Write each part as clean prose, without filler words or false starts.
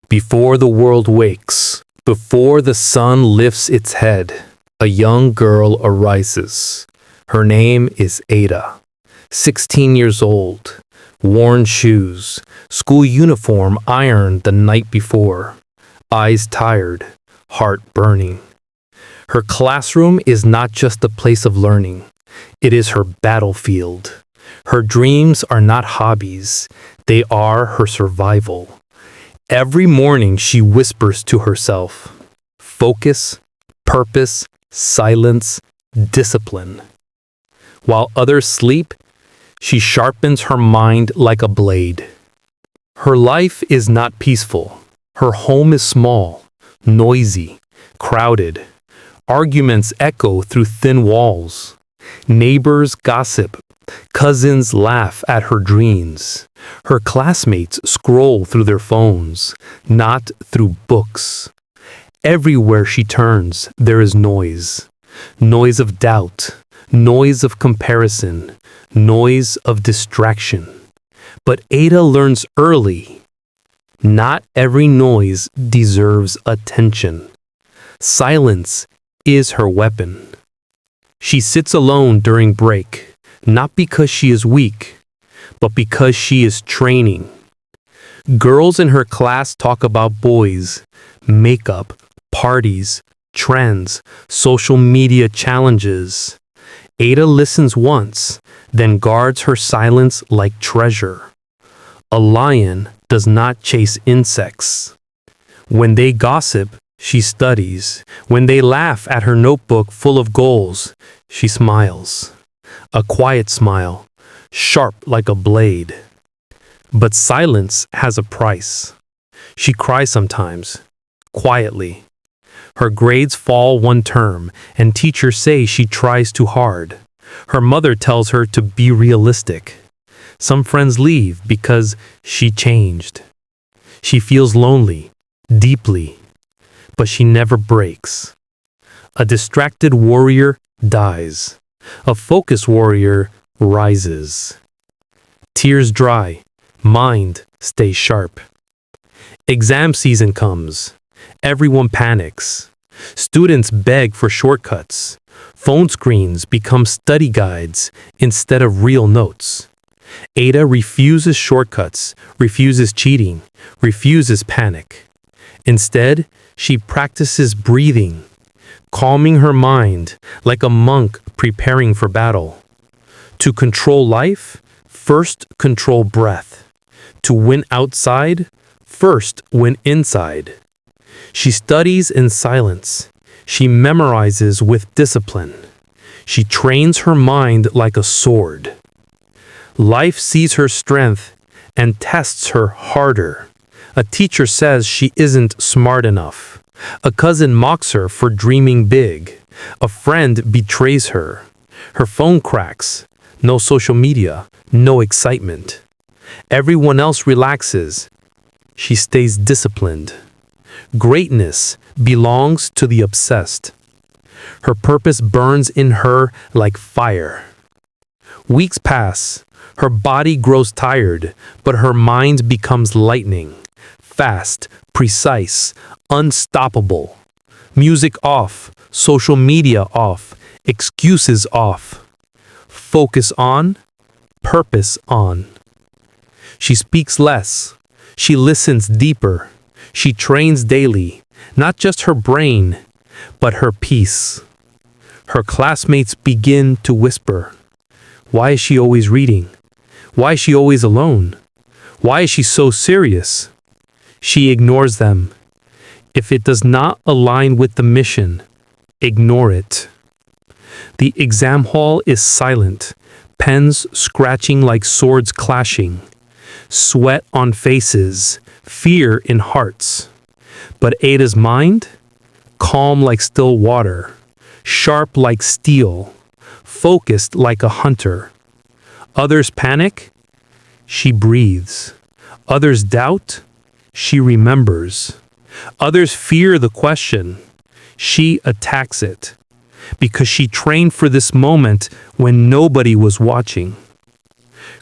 Before the world wakes, before the sun lifts its head, a young girl arises. Her name is Ada. 16 years old, worn shoes, school uniform ironed the night before, eyes tired, heart burning. Her classroom is not just a place of learning, it is her battlefield. Her dreams are not hobbies, they are her survival. Every morning she whispers to herself, focus, purpose, silence, discipline. While others sleep, she sharpens her mind like a blade. Her life is not peaceful. Her home is small, noisy, crowded. Arguments echo through thin walls. Neighbors gossip. Cousins laugh at her dreams. Her classmates scroll through their phones, not through books. Everywhere she turns, there is noise. Noise of doubt, noise of comparison, noise of distraction. But Ada learns early. Not every noise deserves attention. Silence is her weapon. She sits alone during break, not because she is weak, but because she is training. Girls in her class talk about boys, makeup, parties, trends, social media challenges. Ada listens once, then guards her silence like treasure. A lion does not chase insects. When they gossip, she studies. When they laugh at her notebook full of goals, she smiles. A quiet smile, sharp like a blade. But silence has a price. She cries sometimes, quietly. Her grades fall one term, and teachers say she tries too hard. Her mother tells her to be realistic. Some friends leave because she changed. She feels lonely, deeply, but she never breaks. A distracted warrior dies. A focused warrior rises. Tears dry, mind stays sharp. Exam season comes. Everyone panics. Students beg for shortcuts. Phone screens become study guides instead of real notes. Ada refuses shortcuts, refuses cheating, refuses panic. Instead, she practices breathing, calming her mind like a monk preparing for battle. To control life, first control breath. To win outside, first win inside. She studies in silence. She memorizes with discipline. She trains her mind like a sword. Life sees her strength and tests her harder. A teacher says she isn't smart enough. A cousin mocks her for dreaming big. A friend betrays her. Her phone cracks. No social media, no excitement. Everyone else relaxes. She stays disciplined. Greatness belongs to the obsessed. Her purpose burns in her like fire. Weeks pass. Her body grows tired, but her mind becomes lightning. Fast, precise, unstoppable. Music off, social media off, excuses off. Focus on, purpose on. She speaks less. She listens deeper. She trains daily, not just her brain, but her peace. Her classmates begin to whisper, "Why is she always reading? Why is she always alone? Why is she so serious?" She ignores them. If it does not align with the mission, ignore it. The exam hall is silent, pens scratching like swords clashing, sweat on faces, fear in hearts. But Ada's mind? Calm like still water, sharp like steel, focused like a hunter. Others panic? She breathes. Others doubt? She remembers. Others fear the question. She attacks it. Because she trained for this moment when nobody was watching.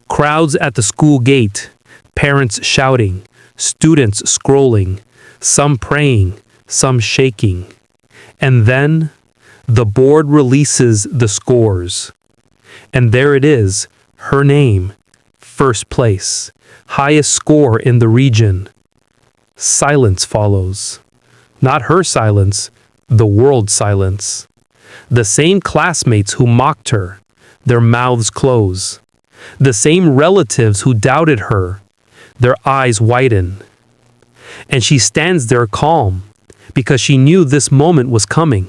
Crowds at the school gate, parents shouting, students scrolling, some praying, some shaking. And then the board releases the scores. And there it is, her name, first place, highest score in the region. Silence follows. Not her silence, the world's silence. The same classmates who mocked her, their mouths close. The same relatives who doubted her, their eyes widen. And she stands there calm, because she knew this moment was coming.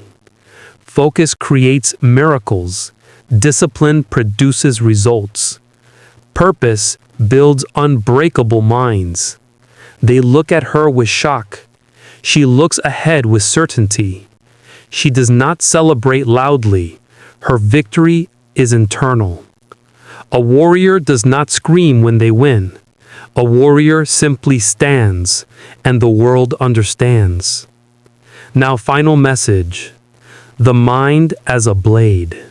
Focus creates miracles. Discipline produces results. Purpose builds unbreakable minds. They look at her with shock. She looks ahead with certainty. She does not celebrate loudly. Her victory is internal. A warrior does not scream when they win. A warrior simply stands, and the world understands. Now, final message. The mind as a blade.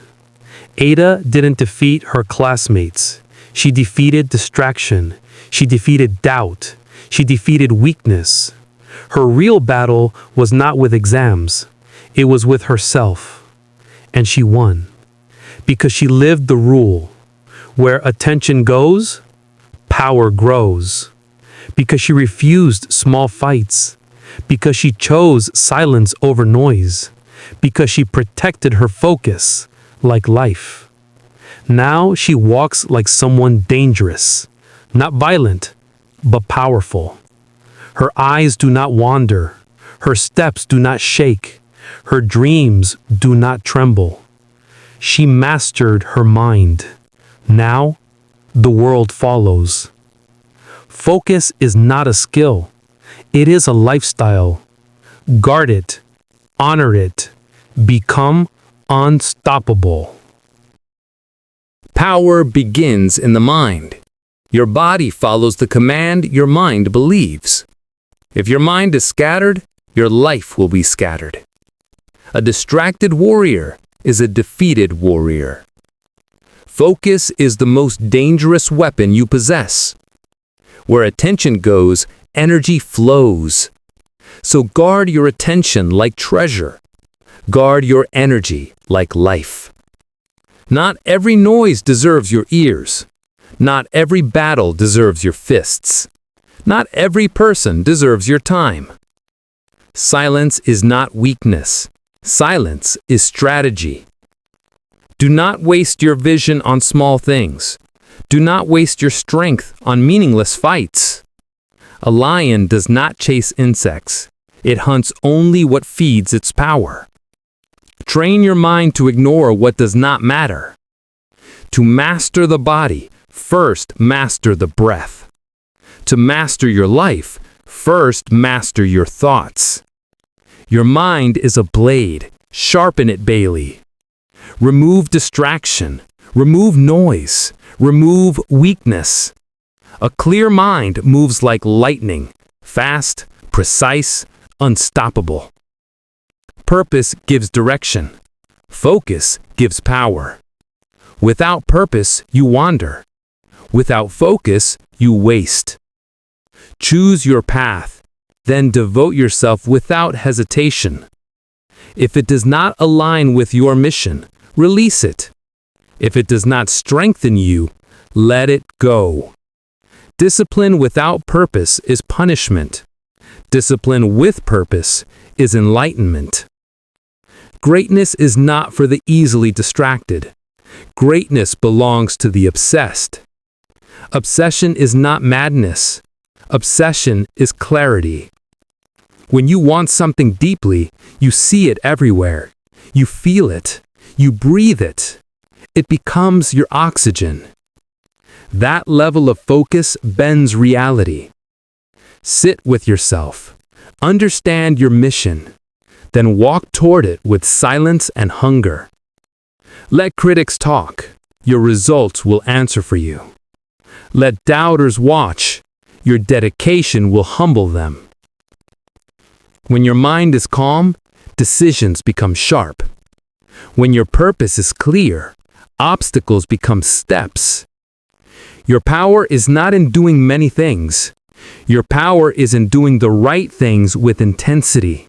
Ada didn't defeat her classmates. She defeated distraction. She defeated doubt. She defeated weakness. Her real battle was not with exams. It was with herself. And she won. Because she lived the rule. Where attention goes, power grows. Because she refused small fights. Because she chose silence over noise. Because she protected her focus like life. Now she walks like someone dangerous, not violent, but powerful. Her eyes do not wander. Her steps do not shake. Her dreams do not tremble. She mastered her mind. Now, the world follows. Focus is not a skill. It is a lifestyle. Guard it. Honor it. Become unstoppable. Power begins in the mind. Your body follows the command your mind believes. If your mind is scattered, your life will be scattered. A distracted warrior is a defeated warrior. Focus is the most dangerous weapon you possess. Where attention goes, energy flows. So guard your attention like treasure. Guard your energy like life. Not every noise deserves your ears. Not every battle deserves your fists. Not every person deserves your time. Silence is not weakness. Silence is strategy. Do not waste your vision on small things. Do not waste your strength on meaningless fights. A lion does not chase insects. It hunts only what feeds its power. Train your mind to ignore what does not matter. To master the body, first master the breath. To master your life, first master your thoughts. Your mind is a blade. Sharpen it, Bailey. Remove distraction. Remove noise. Remove weakness. A clear mind moves like lightning, fast, precise, unstoppable. Purpose gives direction. Focus gives power. Without purpose, you wander. Without focus, you waste. Choose your path, then devote yourself without hesitation. If it does not align with your mission, release it. If it does not strengthen you, let it go. Discipline without purpose is punishment. Discipline with purpose is enlightenment. Greatness is not for the easily distracted. Greatness belongs to the obsessed. Obsession is not madness. Obsession is clarity. When you want something deeply, you see it everywhere. You feel it. You breathe it. It becomes your oxygen. That level of focus bends reality. Sit with yourself. Understand your mission. Then walk toward it with silence and hunger. Let critics talk. Your results will answer for you. Let doubters watch. Your dedication will humble them. When your mind is calm, decisions become sharp. When your purpose is clear, obstacles become steps. Your power is not in doing many things. Your power is in doing the right things with intensity.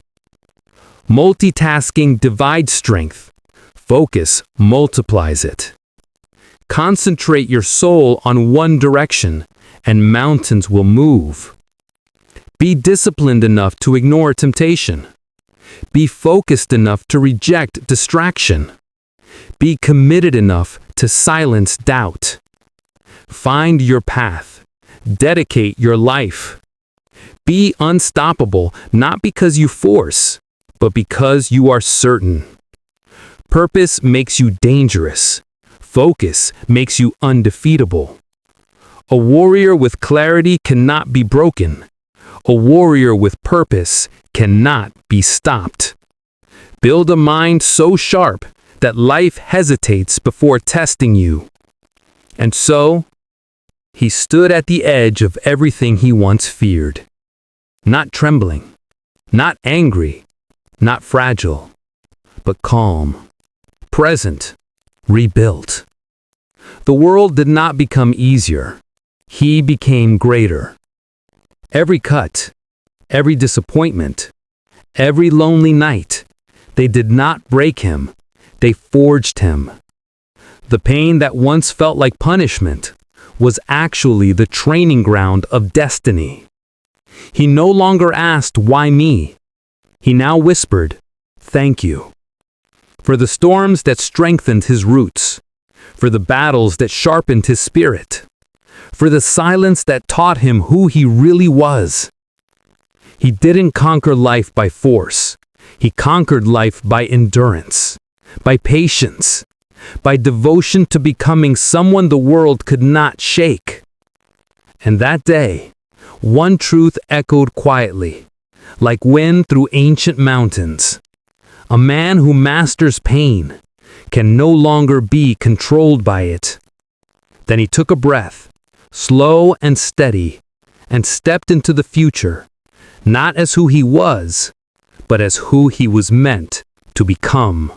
Multitasking divides strength. Focus multiplies it. Concentrate your soul on one direction, and mountains will move. Be disciplined enough to ignore temptation. Be focused enough to reject distraction. Be committed enough to silence doubt. Find your path. Dedicate your life. Be unstoppable, not because you force, but because you are certain. Purpose makes you dangerous. Focus makes you undefeatable. A warrior with clarity cannot be broken. A warrior with purpose cannot be stopped. Build a mind so sharp that life hesitates before testing you. And so, he stood at the edge of everything he once feared. Not trembling, not angry, not fragile, but calm, present, rebuilt. The world did not become easier. He became greater. Every cut, every disappointment, every lonely night, they did not break him. They forged him. The pain that once felt like punishment was actually the training ground of destiny. He no longer asked, "Why me?" He now whispered, "Thank you." For the storms that strengthened his roots, for the battles that sharpened his spirit, for the silence that taught him who he really was. He didn't conquer life by force. He conquered life by endurance, by patience, by devotion to becoming someone the world could not shake. And that day, one truth echoed quietly, like wind through ancient mountains. A man who masters pain can no longer be controlled by it. Then he took a breath, slow and steady, and stepped into the future, not as who he was, but as who he was meant to become.